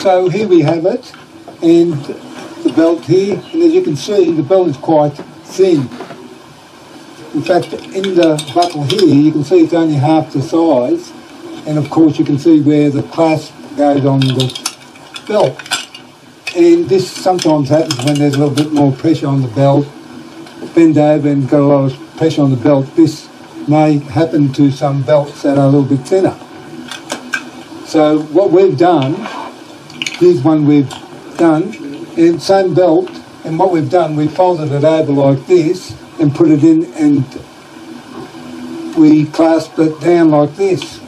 So here we have it, and the belt here, and as you can see, the belt is quite thin. In fact, in the buckle here, you can see it's only half the size, and of course you can see where the clasp goes on the belt. And this sometimes happens when there's a little bit more pressure on the belt. Bend over and got a lot of pressure on the belt. This may happen to some belts that are a little bit thinner. So what we've done, here's one we've done, and same belt, and what we've done, we folded it over like this and put it in, and we clasped it down like this.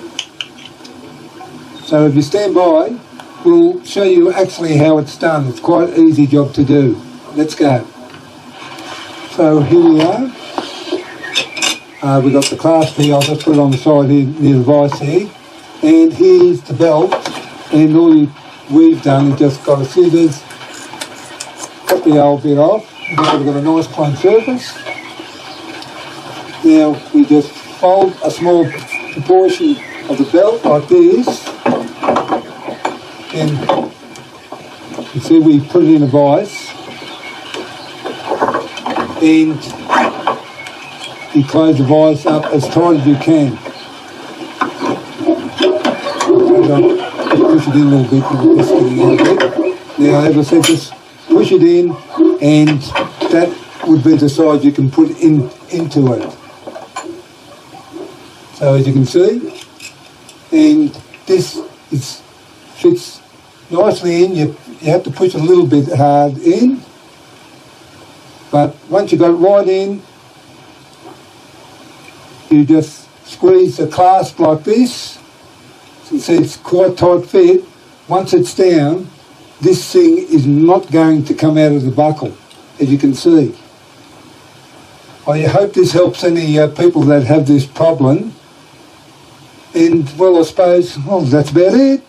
So if you stand by, we'll show you actually how it's done. It's quite an easy job to do. Let's go. So here we are. We've got the clasp here. I'll just put it on the side here near the vise here. And here's the belt. And all we've done is just got a scissors, cut the old bit off. Now we've got a nice clean surface. Now we just fold a small proportion of the belt like this. And you see we put it in a vise, and you close the vise up as tight as you can. Push it in a little bit, just getting out a bit. Now, as I said, just push it in, and that would be the size you can put into it. So as you can see, and this fits nicely in. You have to push a little bit hard in, but once you've got it right in, you just squeeze the clasp like this. So you see it's quite tight fit. Once it's down, this thing is not going to come out of the buckle, as you can see. I hope this helps any people that have this problem. And well, I suppose, well, that's about it.